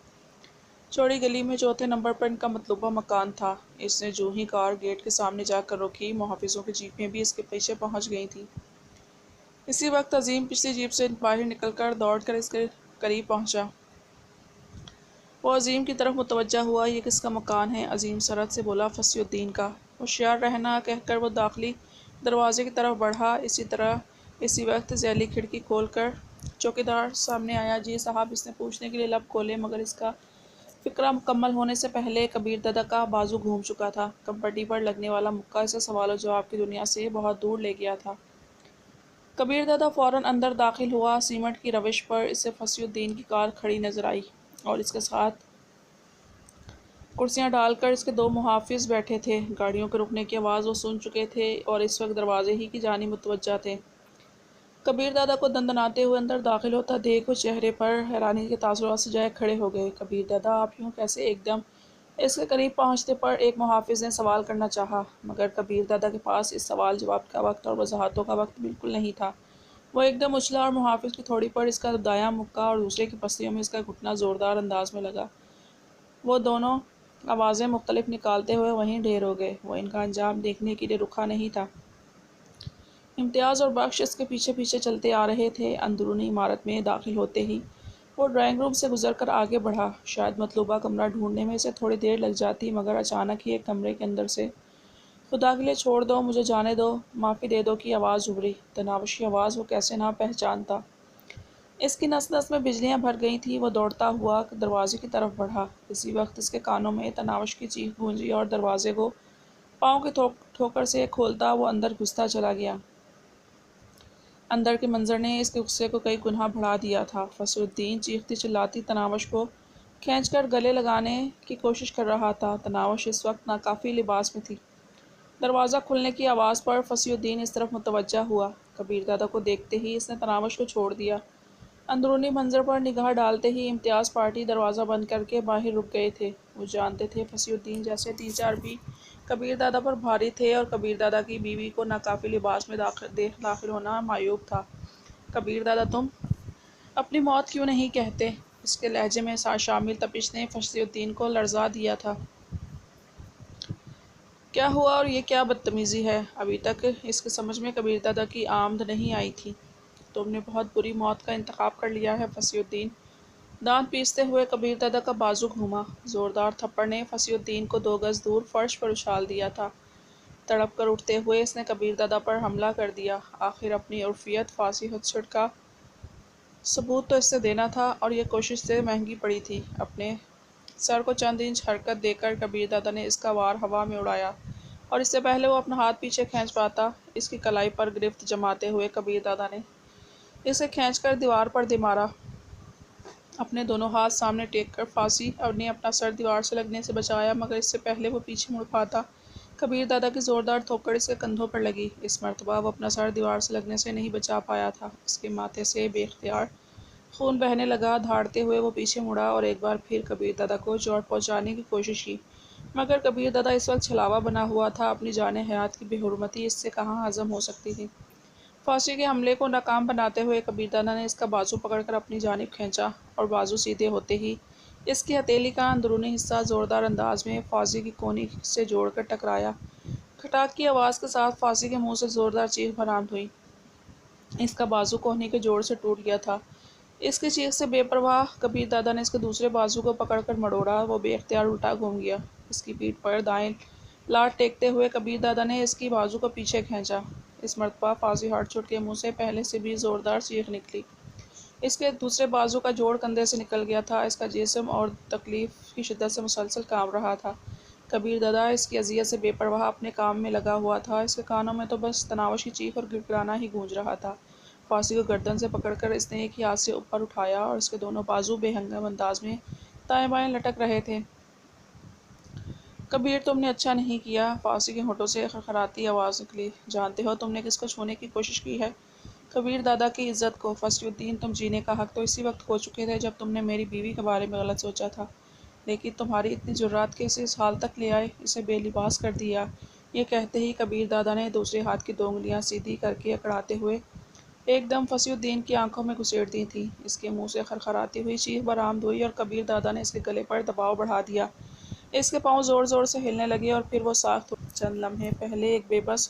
چوڑی گلی میں چوتھے نمبر پر ان کا مطلوبہ مکان تھا۔ اس نے جو ہی کار گیٹ کے سامنے جا کر روکی، محافظوں کی جیپیں بھی اس کے پیچھے پہنچ گئی تھیں۔ اسی وقت عظیم پچھلی جیپ سے باہر نکل کر دوڑ کر اس کے قریب پہنچا۔ وہ عظیم کی طرف متوجہ ہوا۔ یہ کس کا مکان ہے؟ عظیم سرت سے بولا۔ فصیح الدین کا۔ ہوشیار رہنا، کہہ کر وہ داخلی دروازے کی طرف بڑھا۔ اسی وقت ذیلی کھڑکی کھول کر چوکیدار سامنے آیا۔ جی صاحب، اس نے پوچھنے کے لیے لب کھولے، مگر اس کا فقرہ مکمل ہونے سے پہلے کبیر دادا کا بازو گھوم چکا تھا۔ کمپٹی پر لگنے والا مکہ اسے سوال و جواب کی دنیا سے بہت دور لے گیا تھا۔ کبیر دادا فوراً اندر داخل ہوا۔ سیمنٹ کی روش پر اسے فصیح الدین کی کار کھڑی نظر آئی، اور اس کے ساتھ کرسیاں ڈال کر اس کے 2 محافظ بیٹھے تھے۔ گاڑیوں کے رکنے کی آواز وہ سن چکے تھے، اور اس وقت دروازے ہی کی جانب متوجہ تھے۔ کبیر دادا کو دندناتے ہوئے اندر داخل ہوتا دیکھ وہ چہرے پر حیرانی کے تاثرات سجائے کھڑے ہو گئے۔ کبیر دادا، آپ یوں کیسے؟ ایک دم۔ اس کے قریب پہنچنے پر ایک محافظ نے سوال کرنا چاہا، مگر کبیر دادا کے پاس اس سوال جواب کا وقت اور وضاحتوں کا وقت بالکل نہیں تھا۔ وہ ایک دم اچھلا اور محافظ کی تھوڑی پر اس کا دایاں مکہ اور دوسرے کی پسلیوں میں اس کا گھٹنا زوردار انداز میں لگا۔ وہ دونوں آوازیں مختلف نکالتے ہوئے وہیں ڈھیر ہو گئے۔ وہ ان کا انجام دیکھنے کے لیے رکا نہیں تھا۔ امتیاز اور بخش اس کے پیچھے پیچھے چلتے آ رہے تھے۔ اندرونی عمارت میں داخل ہوتے ہی وہ ڈرائنگ روم سے گزر کر آگے بڑھا۔ شاید مطلوبہ کمرہ ڈھونڈنے میں اسے تھوڑی دیر لگ جاتی، مگر اچانک ہی ایک کمرے کے اندر سے "خدا کے لیے چھوڑ دو، مجھے جانے دو، معافی دے دو" کی آواز ابھری۔ تناوشی آواز وہ کیسے نہ پہچانتا! اس کی نس نس میں بجلیاں بھر گئی تھیں۔ وہ دوڑتا ہوا دروازے کی طرف بڑھا۔ اسی وقت اس کے کانوں میں تناوش کی چیخ گونجی اور دروازے کو پاؤں کی ٹھوکر سے کھولتا وہ اندر گھستا چلا گیا۔ اندر کے منظر نے اس کے غصے کو کئی گنا بڑھا دیا تھا۔ فصیح الدین چیختی چلاتی تناوش کو کھینچ کر گلے لگانے کی کوشش کر رہا تھا۔ تناوش اس وقت ناکافی لباس میں تھی۔ دروازہ کھلنے کی آواز پر فصیح الدین اس طرف متوجہ ہوا۔ کبیر دادا کو دیکھتے ہی اس نے تناوش کو چھوڑ دیا۔ اندرونی منظر پر نگاہ ڈالتے ہی امتیاز پارٹی دروازہ بند کر کے باہر رک گئے تھے۔ وہ جانتے تھے فصیح الدین جیسے 3-4 بھی کبیر دادا پر بھاری تھے اور کبیر دادا کی بیوی کو ناکافی لباس میں داخل ہونا معیوب تھا۔ "کبیر دادا، تم اپنی موت کیوں نہیں کہتے؟" اس کے لہجے میں شامل تپش نے فصیح الدین کو لرزا دیا تھا۔ کیا ہوا اور یہ کیا بدتمیزی ہے؟ ابھی تک اس کے سمجھ میں کبیر دادا کی آمد نہیں آئی تھی۔ "تم نے بہت بری موت کا انتخاب کر لیا ہے فصیح الدین"۔ دانت پیستے ہوئے کبیر دادا کا بازو گھوما۔ زوردار تھپڑ نے فصیح الدین کو 2 گز دور فرش پر اچھال دیا تھا۔ تڑپ کر اٹھتے ہوئے اس نے کبیر دادا پر حملہ کر دیا۔ آخر اپنی عرفیت فاسی ہتھچھڑ کا ثبوت تو اس سے دینا تھا اور یہ کوشش سے مہنگی پڑی تھی۔ اپنے سر کو چند انچ حرکت دے کر کبیر دادا نے اس کا وار ہوا میں اڑایا اور اس سے پہلے وہ اپنا ہاتھ پیچھے کھینچ پاتا، اس کی کلائی پر گرفت جماتے ہوئے کبیر دادا نے اسے کھینچ کر دیوار پر دے مارا۔ اپنے دونوں ہاتھ سامنے ٹیک کر فاسی نے اپنا سر دیوار سے لگنے سے بچایا، مگر اس سے پہلے وہ پیچھے مڑ پاتا، کبیر دادا کی زوردار تھوکڑ اس کے کندھوں پر لگی۔ اس مرتبہ وہ اپنا سر دیوار سے لگنے سے نہیں بچا پایا تھا۔ اس کے ماتھے سے بے اختیار خون بہنے لگا۔ دھاڑتے ہوئے وہ پیچھے مڑا اور ایک بار پھر کبیر دادا کو چوٹ پہنچانے کی کوشش کی، مگر کبیر دادا اس وقت چھلاوا بنا ہوا تھا۔ اپنی جان حیات کی بے حرمتی اس سے کہاں ہضم ہو سکتی تھی۔ فاسی کے حملے کو ناکام بناتے ہوئے کبیر دادا نے اس کا بازو پکڑ کر اپنی جانب کھینچا اور بازو سیدھے ہوتے ہی اس کی ہتھیلی کا اندرونی حصہ زوردار انداز میں فاسی کی کونی سے جوڑ کر ٹکرایا۔ کھٹاک کی آواز کے ساتھ فاسی کے منہ سے زوردار چیخ برآمد ہوئی۔ اس کا بازو کوہنی کے جوڑ سے ٹوٹ گیا تھا۔ اس کی چیخ سے بے پرواہ کبیر دادا نے اس کے دوسرے بازو کو پکڑ کر مڑوڑا۔ وہ بے اختیار الٹا گھوم گیا۔ اس کی پیٹھ پر دائیں لاٹ ٹیکتے ہوئے کبیر دادا نے اس کی بازو کو پیچھے کھینچا۔ اس مرتبہ فاسی ہٹ چٹ کے منہ سے پہلے سے بھی زوردار چیخ نکلی۔ اس کے دوسرے بازو کا جوڑ کندھے سے نکل گیا تھا۔ اس کا جسم اور تکلیف کی شدت سے مسلسل کانپ رہا تھا۔ کبیر دادا اس کی اذیت سے بے پرواہ اپنے کام میں لگا ہوا تھا۔ اس کے کانوں میں تو بس تناوش کی چیخ اور گڑگڑانا ہی گونج رہا تھا۔ فاسی کو گردن سے پکڑ کر اس نے ایک ہی ہاتھ سے اوپر اٹھایا اور اس کے دونوں بازو بے ہنگم انداز میں دائیں بائیں لٹک رہے تھے۔ "کبیر، تم نے اچھا نہیں کیا"۔ فاسی کے ہونٹوں سے خرخراتی آواز نکلی۔ "جانتے ہو تم نے کس کو چھونے کی کوشش کی ہے؟ کبیر دادا کی عزت کو"۔ "فصیح الدین، تم جینے کا حق تو اسی وقت کھو چکے تھے جب تم نے میری بیوی کے بارے میں غلط سوچا تھا، لیکن تمہاری اتنی جرأت کہ اسے اس حال تک لے آئے، اسے بے لباس کر دیا"۔ یہ کہتے ہی کبیر دادا نے دوسرے ہاتھ کی 2 انگلیاں سیدھی کر کے اکڑاتے ہوئے ایک دم فصیح الدین کی آنکھوں میں گھسیٹ دی تھیں۔ اس کے منہ سے خرخراتی ہوئی چیخ برآمد ہوئی اور کبیر دادا نے اس کے گلے پر دباؤ بڑھا دیا۔ اس کے پاؤں زور زور سے ہلنے لگے اور پھر وہ ساکت ہو گئے۔ چند لمحے پہلے ایک بے بس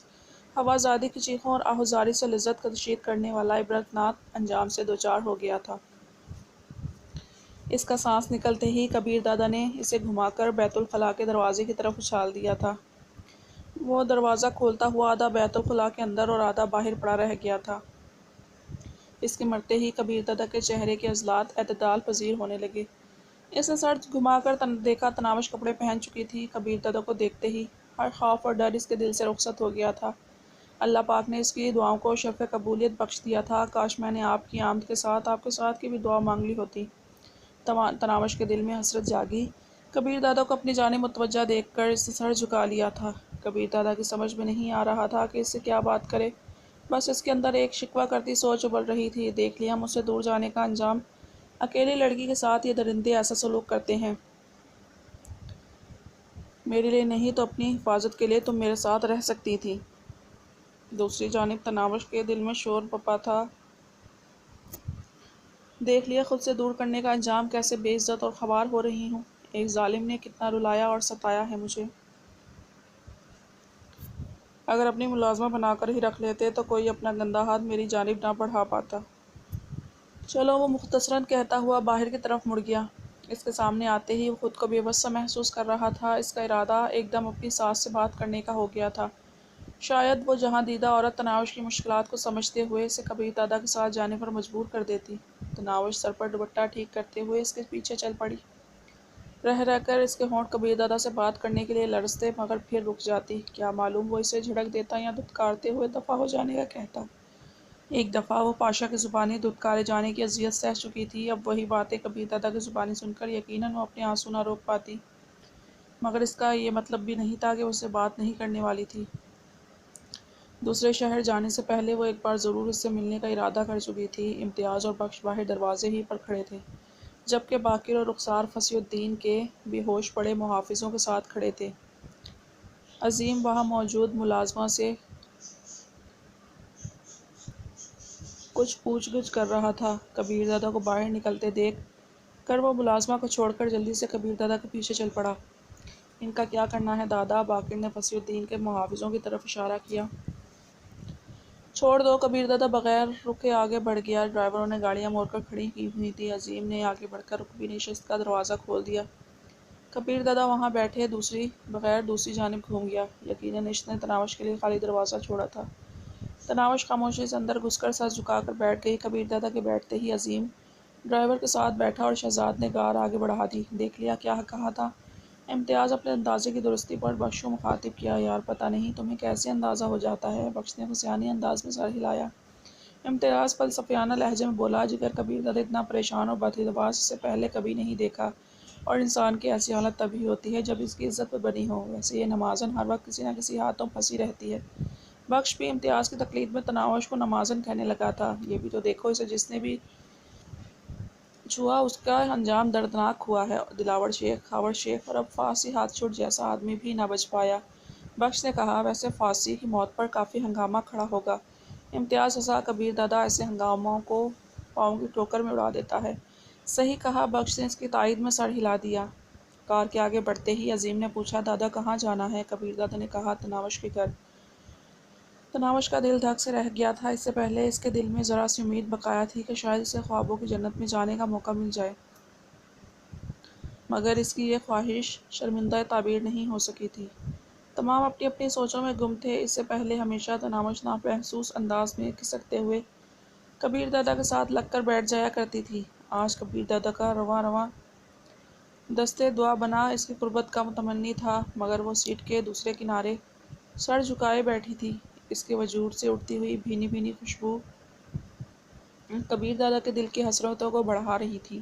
ہوازادی کی چیخوں اور آہوزاری سے لذت کا تشدید کرنے والا عبرتناک انجام سے دوچار ہو گیا تھا۔ اس کا سانس نکلتے ہی کبیر دادا نے اسے گھما کر بیت الخلاء کے دروازے کی طرف اچھال دیا تھا۔ وہ دروازہ کھولتا ہوا آدھا بیت الخلاء کے اندر اور آدھا باہر پڑا رہ گیا تھا۔ اس کے مرتے ہی کبیر دادا کے چہرے کے عضلات اعتدال پذیر ہونے لگے۔ اس نے سر گھما کر دیکھا، تناوش کپڑے پہن چکی تھی۔ کبیر دادا کو دیکھتے ہی ہر خوف اور ڈر اس کے دل سے رخصت ہو گیا تھا۔ اللہ پاک نے اس کی دعاؤں کو شرف قبولیت بخش دیا تھا۔ کاش میں نے آپ کی آمد کے ساتھ آپ کے ساتھ کی بھی دعا مانگ لی ہوتی۔ تناوش کے دل میں حسرت جاگی۔ کبیر دادا کو اپنی جانب متوجہ دیکھ کر اس نے سر جھکا لیا تھا۔ کبیر دادا کی سمجھ میں نہیں آ رہا تھا کہ اس سے کیا بات کرے۔ بس اس کے اندر ایک شکوہ کرتی سوچ ابل رہی تھی۔ دیکھ لیا مجھ سے دور جانے کا انجام۔ اکیلی لڑکی کے ساتھ یہ درندے ایسا سلوک کرتے ہیں۔ میرے لیے نہیں تو اپنی حفاظت کے لیے تم میرے ساتھ رہ سکتی تھی۔ دوسری جانب تناوش کے دل میں شور پپا تھا دیکھ لیا خود سے دور کرنے کا انجام، کیسے بے عزت اور خوار ہو رہی ہوں۔ ایک ظالم نے کتنا رلایا اور ستایا ہے مجھے۔ اگر اپنی ملازمہ بنا کر ہی رکھ لیتے تو کوئی اپنا گندا ہاتھ میری جانب نہ بڑھا پاتا۔ چلو، وہ مختصراً کہتا ہوا باہر کی طرف مڑ گیا۔ اس کے سامنے آتے ہی وہ خود کو بے بس سا محسوس کر رہا تھا۔ اس کا ارادہ ایک دم اپنی ساس سے بات کرنے کا ہو گیا تھا۔ شاید وہ جہاں دیدہ عورت تناوش کی مشکلات کو سمجھتے ہوئے اسے کبیر دادا کے ساتھ جانے پر مجبور کر دیتی۔ تناوش سر پر دوپٹہ ٹھیک کرتے ہوئے اس کے پیچھے چل پڑی۔ رہ رہ کر اس کے ہونٹ کبیر دادا سے بات کرنے کے لیے لرزتے، مگر پھر رک جاتی۔ کیا معلوم وہ اسے جھڑک دیتا یا دھتکارتے ہوئے دفع ہو جانے کا کہتا۔ ایک دفعہ وہ پاشا کی زبانی دھتکارے جانے کی اذیت سہہ چکی تھی، اب وہی باتیں کبیر دادا کی زبانی سن کر یقیناً وہ اپنے آنسو نہ روک پاتی۔ مگر اس کا یہ مطلب بھی نہیں تھا کہ وہ اس سے بات نہیں کرنے والی تھی۔ دوسرے شہر جانے سے پہلے وہ ایک بار ضرور اس سے ملنے کا ارادہ کر چکی تھی۔ امتیاز اور بخش باہر دروازے ہی پر کھڑے تھے، جبکہ باقر اور رخسار فصیح الدین کے بے ہوش پڑے محافظوں کے ساتھ کھڑے تھے۔ عظیم وہاں موجود ملازمہ سے کچھ پوچھ گچھ کر رہا تھا۔ کبیر دادا کو باہر نکلتے دیکھ کر وہ ملازمہ کو چھوڑ کر جلدی سے کبیر دادا کے پیچھے چل پڑا۔ ان کا کیا کرنا ہے دادا؟ باقر نے فصیح الدین کے محافظوں کی طرف اشارہ کیا۔ چھوڑ دو، کبیر دادا بغیر رکے آگے بڑھ گیا۔ ڈرائیوروں نے گاڑیاں موڑ کر کھڑی کی ہوئی تھیں۔ عظیم نے آگے بڑھ کر رکبی نشست کا دروازہ کھول دیا۔ کبیر دادا وہاں بیٹھے بغیر دوسری جانب گھوم گیا۔ یقیناً اس نے تناوش کے لیے خالی دروازہ چھوڑا تھا۔ تناوش خاموشی سے اندر گھس کر سر جھکا کر بیٹھ گئی۔ کبیر دادا کے بیٹھتے ہی عظیم ڈرائیور کے ساتھ بیٹھا اور شہزاد نے گار آگے بڑھا دی۔ دیکھ لیا کیا کہا تھا؟ امتیاز اپنے اندازے کی درستی پر بخش کو مخاطب کیا۔ یار پتہ نہیں تمہیں کیسے اندازہ ہو جاتا ہے؟ بخش نے فسیانی انداز میں سر ہلایا۔ امتیاز فلسفیانہ لہجے میں بولا، جگر کبیر دادا اتنا پریشان اور بدحواس اس سے پہلے کبھی نہیں دیکھا، اور انسان کی ایسی حالت تبھی ہوتی ہے جب اس کی عزت پہ بنی ہو۔ ویسے یہ نمازن ہر وقت کسی نہ کسی ہاتھوں پھنسی رہتی ہے۔ بخش بھی امتیاز کی تقلید میں تناوش کو نمازن کہنے لگا تھا۔ یہ بھی تو دیکھو، اسے جس نے بھی چھوا اس کا انجام دردناک ہوا ہے۔ دلاور شیخ، خاور شیخ اور اب فاسی ہاتھ چٹ جیسا آدمی بھی نہ بچ پایا۔ بخش نے کہا، ویسے فاسی کی موت پر کافی ہنگامہ کھڑا ہوگا۔ امتیاز ہنسا، کبیر دادا ایسے ہنگاموں کو پاؤں کی ٹھوکر میں اڑا دیتا ہے۔ صحیح کہا، بخش نے اس کی تائید میں سر ہلا دیا۔ کار کے آگے بڑھتے ہی عظیم نے پوچھا، دادا کہاں جانا ہے؟ کبیر دادا نے کہا، تناوش کے گھر۔ تناوش کا دل دھک سے رہ گیا تھا۔ اس سے پہلے اس کے دل میں ذرا سی امید بقایا تھی کہ شاید اسے خوابوں کی جنت میں جانے کا موقع مل جائے، مگر اس کی یہ خواہش شرمندہ تعبیر نہیں ہو سکی تھی۔ تمام اپنی اپنی سوچوں میں گم تھے۔ اس سے پہلے ہمیشہ تناوش نامحسوس انداز میں کھسکتے ہوئے کبیر دادا کے ساتھ لگ کر بیٹھ جایا کرتی تھی۔ آج کبیر دادا کا رواں رواں دستِ دعا بنا اس کی قربت کا متمنی تھا، مگر وہ سیٹ کے دوسرے کنارے سر جھکائے بیٹھی تھی۔ اس کے وجود سے اٹھتی ہوئی بھینی بھینی خوشبو کبیر دادا کے دل کی حسرتوں کو بڑھا رہی تھی۔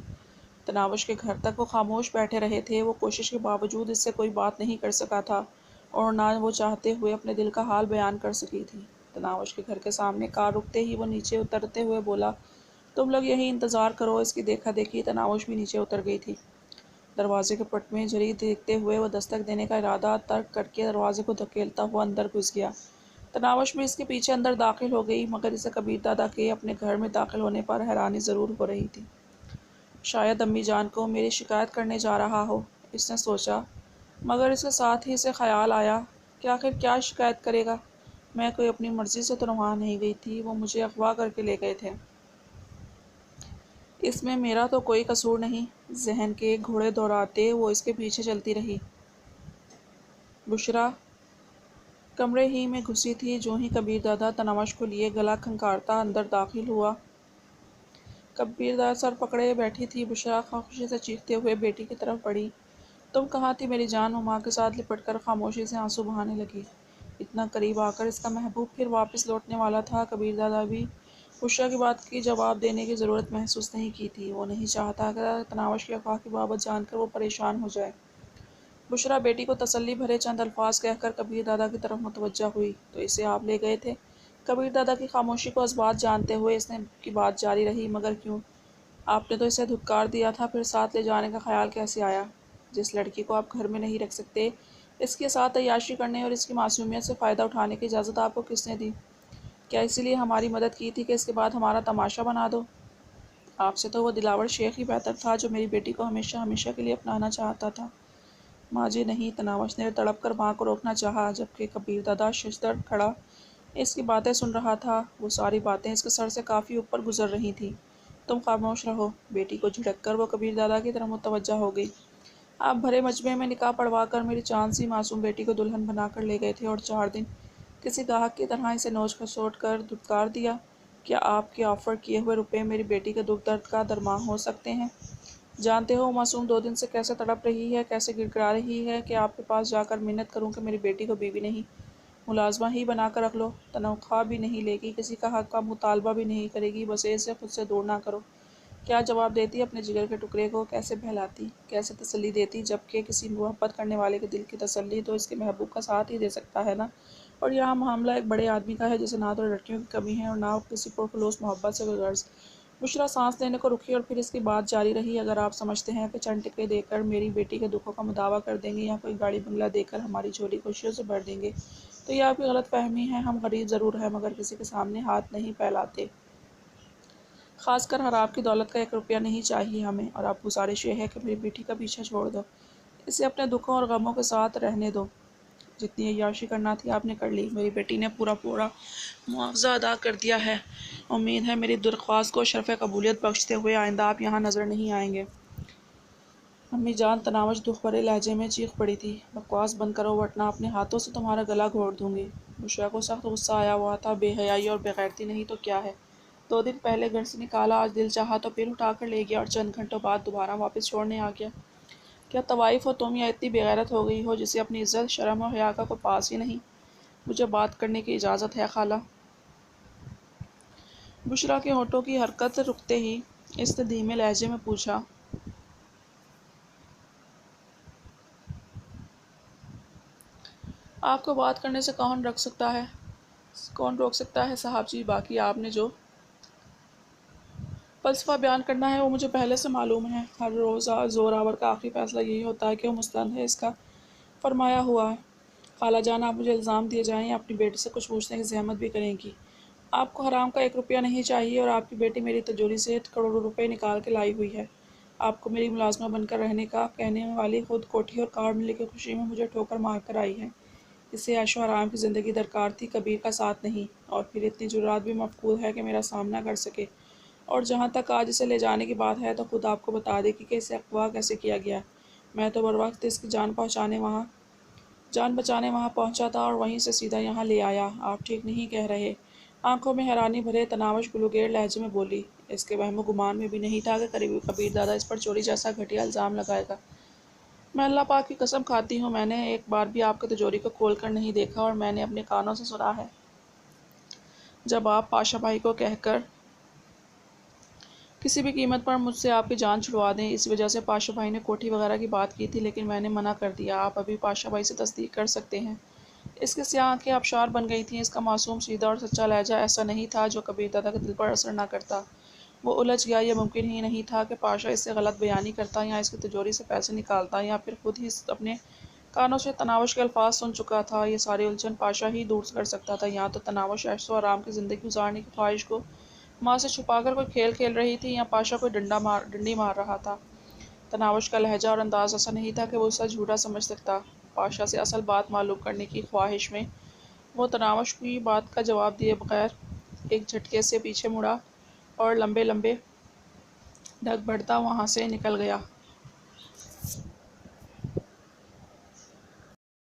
تناوش کے گھر تک وہ خاموش بیٹھے رہے تھے۔ وہ کوشش کے باوجود اس سے کوئی بات نہیں کر سکا تھا، اور نہ وہ چاہتے ہوئے اپنے دل کا حال بیان کر سکی تھی۔ تناوش کے گھر کے سامنے کار رکتے ہی وہ نیچے اترتے ہوئے بولا، تم لوگ یہیں انتظار کرو۔ اس کی دیکھا دیکھی تناوش بھی نیچے اتر گئی تھی۔ دروازے کے پٹ میں جھری دیکھتے ہوئے وہ دستک دینے کا ارادہ ترک کر کے دروازے کو دھکیلتا ہوا اندر گھس گیا۔ تناوش بھی اس کے پیچھے اندر داخل ہو گئی، مگر اسے کبیر دادا کے اپنے گھر میں داخل ہونے پر حیرانی ضرور ہو رہی تھی۔ شاید امی جان کو میری شکایت کرنے جا رہا ہو، اس نے سوچا، مگر اس کے ساتھ ہی اسے خیال آیا کہ آخر کیا شکایت کرے گا؟ میں کوئی اپنی مرضی سے تو وہاں نہیں گئی تھی، وہ مجھے اغوا کر کے لے گئے تھے۔ اس میں میرا تو کوئی قصور نہیں۔ ذہن کے گھوڑے دوڑاتے وہ اس کے پیچھے چلتی رہی۔ بشریٰ کمرے ہی میں گھسی تھی، جو ہی کبیر دادا تناوش کو لیے گلا کھنکارتا اندر داخل ہوا۔ کبیر دادا سر پکڑے بیٹھی تھی۔ بشریٰ خوشی سے چیختے ہوئے بیٹی کی طرف بڑھی، تم کہاں تھی میری جان؟ وہ ماں کے ساتھ لپٹ کر خاموشی سے آنسو بہانے لگی۔ اتنا قریب آ کر اس کا محبوب پھر واپس لوٹنے والا تھا۔ کبیر دادا بھی بشریٰ کی بات کی جواب دینے کی ضرورت محسوس نہیں کی تھی۔ وہ نہیں چاہتا کہ تناوش کی اغوا کی بابت جان کر وہ پریشان ہو جائے۔ بشریٰ بیٹی کو تسلی بھرے چند الفاظ کہہ کر کبیر دادا کی طرف متوجہ ہوئی، تو اسے آپ لے گئے تھے؟ کبیر دادا کی خاموشی کو اسبات جانتے ہوئے اس نے کی بات جاری رہی، مگر کیوں؟ آپ نے تو اسے دھتکار دیا تھا، پھر ساتھ لے جانے کا خیال کیسے آیا؟ جس لڑکی کو آپ گھر میں نہیں رکھ سکتے، اس کے ساتھ عیاشی کرنے اور اس کی معصومیت سے فائدہ اٹھانے کی اجازت آپ کو کس نے دی؟ کیا اسی لیے ہماری مدد کی تھی کہ اس کے بعد ہمارا تماشا بنا دو؟ آپ سے تو وہ دلاور شیخ ہی بہتر تھا جو میری بیٹی کو ہمیشہ ہمیشہ کے لیے اپنانا چاہتا تھا۔ ماں جی نہیں، تناوش نے تڑپ کر ماں کو روکنا چاہا، جبکہ کبیر دادا ششدر کھڑا اس کی باتیں سن رہا تھا۔ وہ ساری باتیں اس کے سر سے کافی اوپر گزر رہی تھیں۔ تم خاموش رہو، بیٹی کو جھڑک کر وہ کبیر دادا کی طرف متوجہ ہو گئی۔ آپ بھرے مجمع میں نکاح پڑھوا کر میری چاند سی معصوم بیٹی کو دلہن بنا کر لے گئے تھے، اور 4 دن کسی گاہک کی طرح اسے نوچ کھسوٹ کر دھتکار دیا۔ کیا آپ کے آفر کیے ہوئے روپے میری بیٹی کے دکھ درد کا درمان ہو سکتے ہیں؟ جانتے ہو وہ معصوم 2 دن سے کیسے تڑپ رہی ہے، کیسے گڑ گڑا رہی ہے کہ آپ کے پاس جا کر منت کروں کہ میری بیٹی کو بیوی نہیں، ملازمہ ہی بنا کر رکھ لو، تنخواہ بھی نہیں لے گی، کسی کا حق کا مطالبہ بھی نہیں کرے گی، بس ایسے خود سے دور نہ کرو۔ کیا جواب دیتی اپنے جگر کے ٹکڑے کو، کیسے بہلاتی، کیسے تسلی دیتی، جبکہ کسی محبت کرنے والے کے دل کی تسلی تو اس کے محبوب کا ساتھ ہی دے سکتا ہے نا۔ اور یہاں معاملہ ایک بڑے آدمی کا ہے جسے نہ تو لڑکیوں کی کمی ہے اور نہ کسی پرخلوص محبت سے کوئی غرض۔ بشریٰ سانس لینے کو رکی اور پھر اس کی بات جاری رہی۔ اگر آپ سمجھتے ہیں کہ چند ٹکے دے کر میری بیٹی کے دکھوں کا مداوع کر دیں گے یا کوئی گاڑی بنگلہ دے کر ہماری جھولی خوشیوں سے بھر دیں گے تو یہ آپ کی غلط فہمی ہے۔ ہم غریب ضرور ہیں مگر کسی کے سامنے ہاتھ نہیں پھیلاتے، خاص کر حرام کی دولت کا 1 روپیہ نہیں چاہیے ہمیں، اور اب گزارش یہ ہے کہ میری بیٹی کا پیچھا چھوڑ دو، اسے اپنے دکھوں اور غموں کے ساتھ رہنے دو۔ جتنی عیاشی کرنا تھی آپ نے کر لی، میری بیٹی نے پورا معاوضہ ادا کر دیا ہے۔ امید ہے میری درخواست کو شرف قبولیت بخشتے ہوئے آئندہ آپ یہاں نظر نہیں آئیں گے۔ امی جان، تناوش دکھ بھرے لہجے میں چیخ پڑی تھی، بکواس بند کرو ورنہ اپنے ہاتھوں سے تمہارا گلا گھونٹ دوں گی۔ بشریٰ کو سخت غصہ آیا ہوا تھا، بے حیائی اور بے غیرتی نہیں تو کیا ہے۔ 2 دن پہلے گھر سے نکالا، آج دل چاہا تو پھر اٹھا کر لے گیا اور چند گھنٹوں بعد دوبارہ واپس چھوڑنے آ گیا۔ کیا طوائف ہو تم یا اتنی بے غیرت ہو گئی ہو جسے اپنی عزت، شرم اور حیا کا کوئی پاس ہی نہیں؟ مجھے بات کرنے کی اجازت ہے خالہ؟ بشریٰ کے ہونٹوں کی حرکت رکتے ہی اس نے دھیمے لہجے میں پوچھا۔ آپ کو بات کرنے سے کون روک سکتا ہے صاحب جی؟ باقی آپ نے جو فلسفہ بیان کرنا ہے وہ مجھے پہلے سے معلوم ہے۔ ہر زور آور کا آخری فیصلہ یہی ہوتا ہے کہ وہ مستند ہے اس کا فرمایا ہوا ہے۔ خالہ جان، آپ مجھے الزام دیے جائیں یا اپنی بیٹی سے کچھ پوچھنے کی زحمت بھی کریں گی، آپ کو حرام کا 1 روپیہ نہیں چاہیے اور آپ کی بیٹی میری تجوری سے کروڑوں روپے نکال کے لائی ہوئی ہے۔ آپ کو میری ملازمہ بن کر رہنے کا کہنے والی خود کوٹھی اور کار ملنے کی خوشی میں مجھے ٹھوکر مار کر آئی ہے۔ اسے عیش و آرام کی زندگی درکار تھی، کبیر کا ساتھ نہیں، اور پھر اتنی جرات بھی مفقود ہے کہ میرا سامنا کر سکے۔ اور جہاں تک آج اسے لے جانے کی بات ہے تو خود آپ کو بتا دے کہ اسے اغوا کیسے کیا گیا۔ میں تو بروقت اس کی جان بچانے وہاں پہنچا تھا اور وہیں سے سیدھا یہاں لے آیا۔ آپ ٹھیک نہیں کہہ رہے، آنکھوں میں حیرانی بھرے تناوش گلوگیر لہجے میں بولی۔ اس کے وہم و گمان میں بھی نہیں تھا کہ کبیر دادا اس پر چوری جیسا گھٹیا الزام لگائے گا۔ میں اللہ پاک کی قسم کھاتی ہوں، میں نے ایک بار بھی آپ کی تجوری کو کھول کر نہیں دیکھا، اور میں نے اپنے کانوں سے سنا ہے جب آپ پاشا بھائی کو کہہ کر کسی بھی قیمت پر مجھ سے آپ کی جان چھڑوا دیں۔ اس وجہ سے پاشا بھائی نے کوٹھی وغیرہ کی بات کی تھی، لیکن میں نے منع کر دیا۔ آپ ابھی پاشا بھائی سے تصدیق کر سکتے ہیں۔ اس کی سیاہ آنکھیں آبشار بن گئی تھیں۔ اس کا معصوم، سیدھا اور سچا لہجہ ایسا نہیں تھا جو کبیر دادا کے دل پر اثر نہ کرتا۔ وہ الجھ گیا۔ یہ ممکن ہی نہیں تھا کہ پاشا اس سے غلط بیانی کرتا یا اس کی تجوری سے پیسے نکالتا یا پھر خود ہی اپنے کانوں سے تناوش کے الفاظ سن چکا تھا۔ یہ ساری الجھن پاشا ہی دور کر سکتا تھا، یا تو تناوش عیش و آرام کی زندگی گزارنے کی خواہش کو ماں سے چھپا کر کوئی کھیل کھیل رہی تھی، یا پاشا کوئی ڈنڈی مار رہا تھا۔ تناوش کا لہجہ اور انداز ایسا نہیں تھا کہ وہ اسے جھوٹا سمجھ سکتا۔ پاشا سے اصل بات معلوم کرنے کی خواہش میں وہ تناوش کی بات کا جواب دیے بغیر ایک جھٹکے سے پیچھے مڑا اور لمبے ڈگ بڑھتا وہاں سے نکل گیا۔